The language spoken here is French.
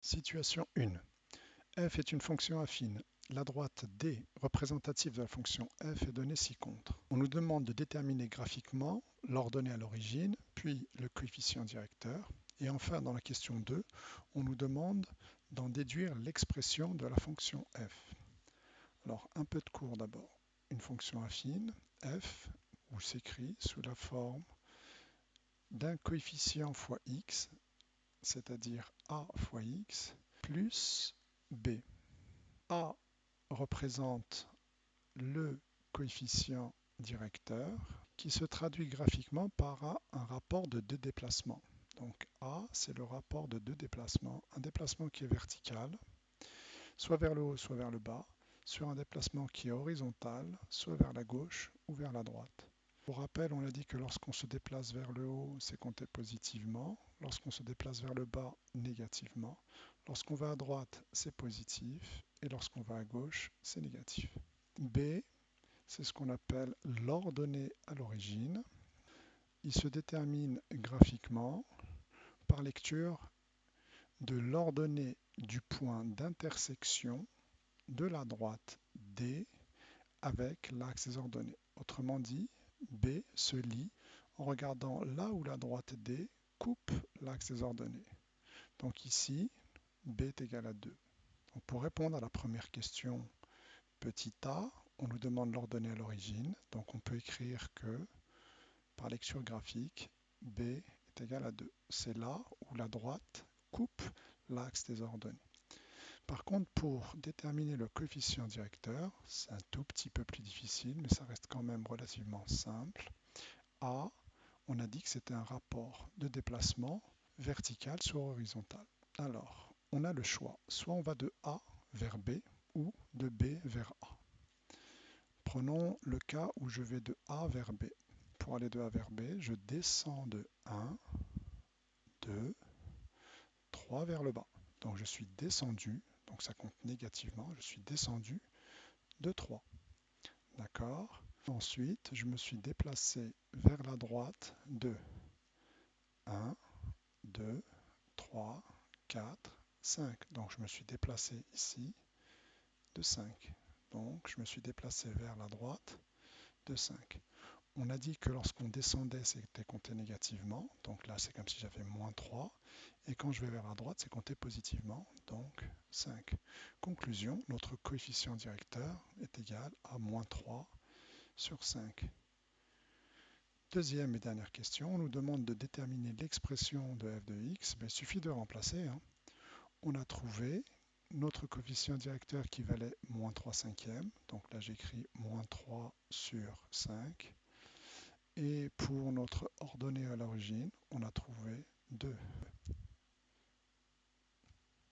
Situation 1. F est une fonction affine. La droite D, représentative de la fonction f, est donnée ci-contre. On nous demande de déterminer graphiquement l'ordonnée à l'origine, puis le coefficient directeur. Et enfin, dans la question 2, on nous demande d'en déduire l'expression de la fonction f. Alors, un peu de cours d'abord. Une fonction affine, f, où s'écrit sous la forme d'un coefficient fois x, c'est-à-dire a fois x, plus b. A représente le coefficient directeur qui se traduit graphiquement par un rapport de deux déplacements. Donc A, c'est le rapport de deux déplacements. Un déplacement qui est vertical, soit vers le haut, soit vers le bas, sur un déplacement qui est horizontal, soit vers la gauche ou vers la droite. Pour rappel, on a dit que lorsqu'on se déplace vers le haut, c'est compté positivement. Lorsqu'on se déplace vers le bas, négativement. Lorsqu'on va à droite, c'est positif. Et lorsqu'on va à gauche, c'est négatif. B, c'est ce qu'on appelle l'ordonnée à l'origine. Il se détermine graphiquement par lecture de l'ordonnée du point d'intersection de la droite D avec l'axe des ordonnées. Autrement dit, B se lit en regardant là où la droite D coupe l'axe des ordonnées. Donc ici, B est égal à 2. Donc pour répondre à la première question, petit a, on nous demande l'ordonnée à l'origine. Donc on peut écrire que, par lecture graphique, B est égal à 2. C'est là où la droite coupe l'axe des ordonnées. Par contre, pour déterminer le coefficient directeur, c'est un tout petit peu plus difficile, mais ça reste quand même relativement simple. A, on a dit que c'était un rapport de déplacement vertical sur horizontal. Alors, on a le choix. Soit on va de A vers B ou de B vers A. Prenons le cas où je vais de A vers B. Pour aller de A vers B, je descends de 1, 2, 3 vers le bas. Donc je suis descendu, donc ça compte négativement, je suis descendu de 3. D'accord? Ensuite, je me suis déplacé vers la droite de 1, 2, 3, 4, 5. Donc je me suis déplacé ici de 5. Donc je me suis déplacé vers la droite de 5. On a dit que lorsqu'on descendait, c'était compté négativement. Donc là, c'est comme si j'avais moins 3. Et quand je vais vers la droite, c'est compté positivement. Donc 5. Conclusion, notre coefficient directeur est égal à moins 3 sur 5. Deuxième et dernière question, on nous demande de déterminer l'expression de f de x. Il suffit de remplacer. On a trouvé notre coefficient directeur qui valait moins 3 cinquièmes. Donc là, j'écris moins 3 sur 5. Et pour notre ordonnée à l'origine, on a trouvé 2.